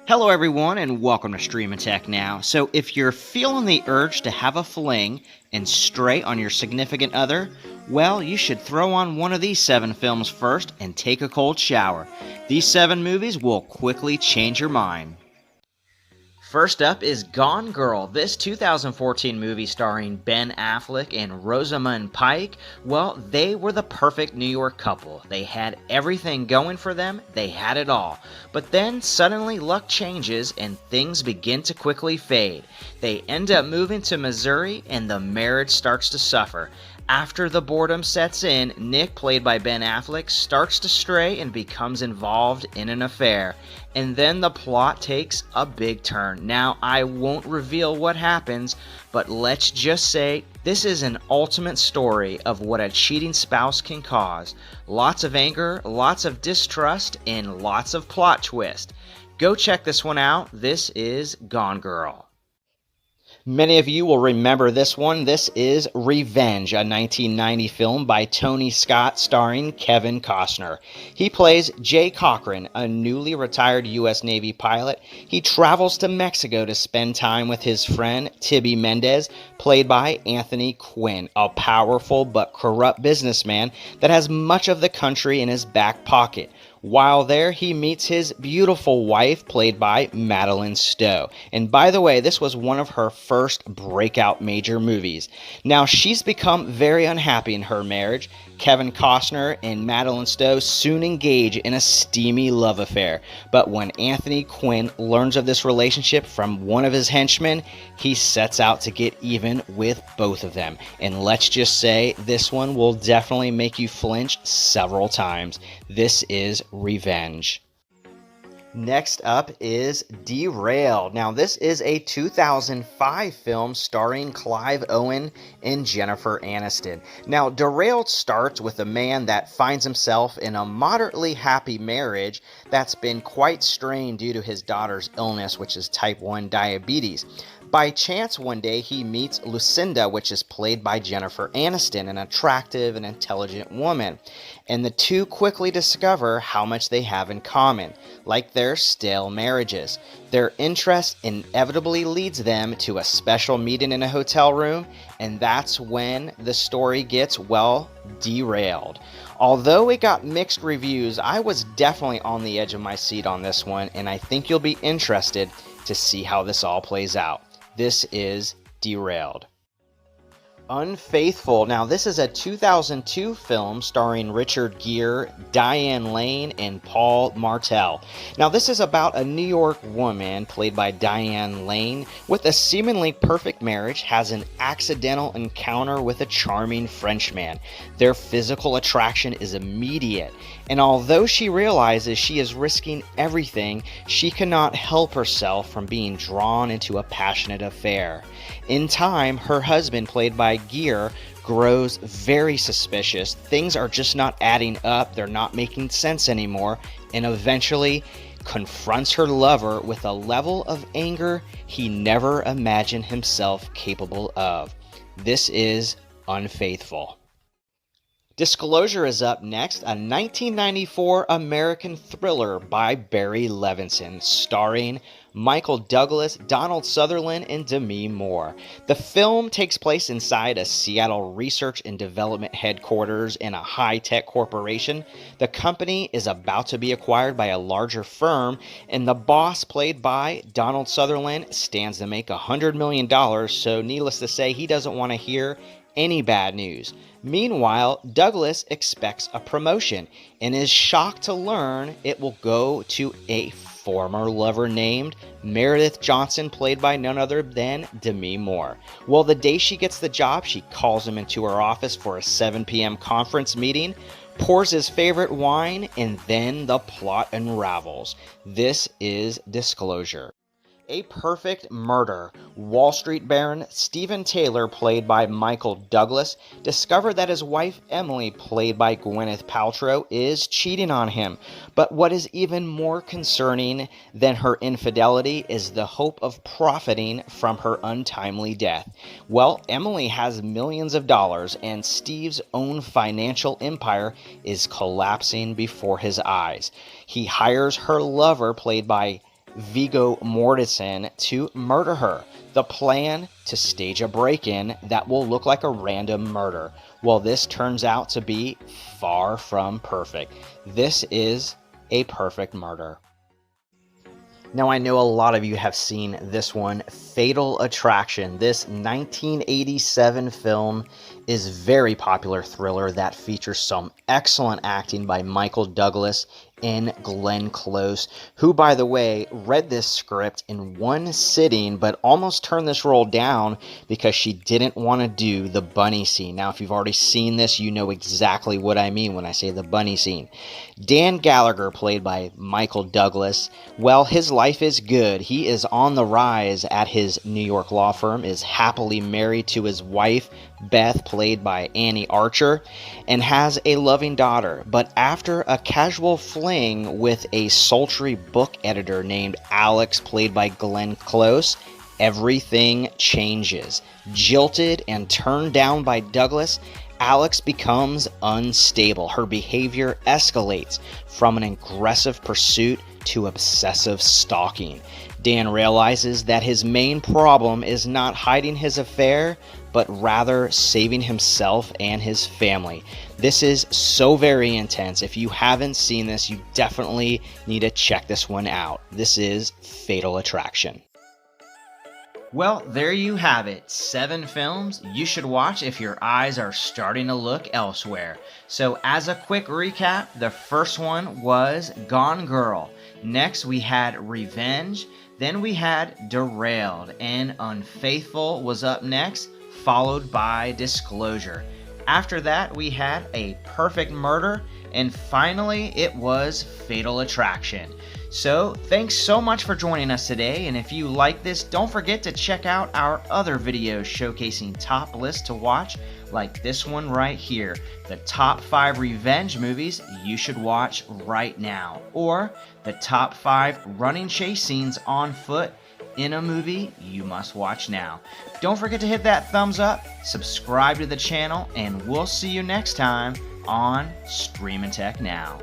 Hello, everyone, and welcome to Stream Tech Now. So, if you're feeling the urge to have a fling and stray on your significant other, well, you should throw on one of these 7 films first and take a cold shower. These 7 movies will quickly change your mind. First up is Gone Girl. This 2014 movie starring Ben Affleck and Rosamund Pike, well, they were the perfect New York couple. They had everything going for them, they had it all. But then suddenly luck changes and things begin to quickly fade. They end up moving to Missouri and the marriage starts to suffer. After the boredom sets in, Nick, played by Ben Affleck, starts to stray and becomes involved in an affair. And then the plot takes a big turn. Now, I won't reveal what happens, but let's just say this is an ultimate story of what a cheating spouse can cause. Lots of anger, lots of distrust, and lots of plot twist. Go check this one out. This is Gone Girl. Many of you will remember this one. This is Revenge, a 1990 film by Tony Scott starring Kevin Costner. He plays Jay Cochran, a newly retired U.S. Navy pilot. He travels to Mexico to spend time with his friend Tibby Mendez, played by Anthony Quinn, a powerful but corrupt businessman that has much of the country in his back pocket. While there, he meets his beautiful wife, played by Madeline Stowe. And by the way, this was one of her first breakout major movies. Now, she's become very unhappy in her marriage. Kevin Costner and Madeline Stowe soon engage in a steamy love affair. But when Anthony Quinn learns of this relationship from one of his henchmen, he sets out to get even with both of them. And let's just say this one will definitely make you flinch several times. This is Revenge. Next up is Derailed. Now, this is a 2005 film starring Clive Owen and Jennifer Aniston. Now, Derailed starts with a man that finds himself in a moderately happy marriage that's been quite strained due to his daughter's illness, which is type 1 diabetes. By chance, one day, he meets Lucinda, which is played by Jennifer Aniston, an attractive and intelligent woman. And the two quickly discover how much they have in common, like their stale marriages. Their interest inevitably leads them to a special meeting in a hotel room, and that's when the story gets, well, derailed. Although it got mixed reviews, I was definitely on the edge of my seat on this one, and I think you'll be interested to see how this all plays out. This is Derailed. Unfaithful. Now, this is a 2002 film starring Richard Gere, Diane Lane, and Paul Martel. Now, this is about a New York woman, played by Diane Lane, with a seemingly perfect marriage, has an accidental encounter with a charming Frenchman. Their physical attraction is immediate, and although she realizes she is risking everything, she cannot help herself from being drawn into a passionate affair. In time, her husband, played by Gere, grows very suspicious. Things are just not adding up, they're not making sense anymore, and eventually confronts her lover with a level of anger he never imagined himself capable of. This is Unfaithful. Disclosure is up next, a 1994 American thriller by Barry Levinson, starring Michael Douglas, Donald Sutherland, and Demi Moore. The film takes place inside a Seattle research and development headquarters in a high-tech corporation. The company is about to be acquired by a larger firm, and the boss, played by Donald Sutherland, stands to make $100 million, so needless to say, he doesn't want to hear any bad news. Meanwhile, Douglas expects a promotion and is shocked to learn it will go to a former lover named Meredith Johnson, played by none other than Demi Moore. Well, the day she gets the job, she calls him into her office for a 7 p.m. conference meeting, pours his favorite wine, and then the plot unravels. This is Disclosure. A Perfect Murder. Wall Street baron Stephen Taylor, played by Michael Douglas, discovered that his wife Emily, played by Gwyneth Paltrow, is cheating on him. But what is even more concerning than her infidelity is the hope of profiting from her untimely death. Well, Emily has millions of dollars, and Steve's own financial empire is collapsing before his eyes. He hires her lover, played by Viggo Mortensen to murder her. The plan: to stage a break-in that will look like a random murder. Well, this turns out to be far from perfect. This is a perfect murder. Now, I know a lot of you have seen this one, Fatal Attraction. This 1987 film is a very popular thriller that features some excellent acting by Michael Douglas and Glenn Close, who, by the way, read this script in one sitting but almost turned this role down because she didn't want to do the bunny scene. Now, if you've already seen this, you know exactly what I mean when I say the bunny scene. Dan Gallagher, played by Michael Douglas, well, his life is good. He is on the rise at his New York law firm, is happily married to his wife, Beth, played by Annie Archer, and has a loving daughter. But after a casual fling with a sultry book editor named Alex, played by Glenn Close, everything changes. Jilted and turned down by Douglas, Alex becomes unstable. Her behavior escalates from an aggressive pursuit to obsessive stalking. Dan realizes that his main problem is not hiding his affair, but rather saving himself and his family. This is so very intense. If you haven't seen this, you definitely need to check this one out. This is Fatal Attraction. Well, there you have it. 7 films you should watch if your eyes are starting to look elsewhere. So as a quick recap, the first one was Gone Girl. Next we had Revenge. Then we had Derailed, and Unfaithful was up next, followed by Disclosure. After that we had A Perfect Murder, and finally it was Fatal Attraction. So thanks so much for joining us today, and if you like this, don't forget to check out our other videos showcasing top lists to watch, like this one right here, the top 5 revenge movies you should watch right now, or the top 5 running chase scenes on foot in a movie you must watch now. Don't forget to hit that thumbs up, subscribe to the channel, and we'll see you next time on Streamin' Tech Now.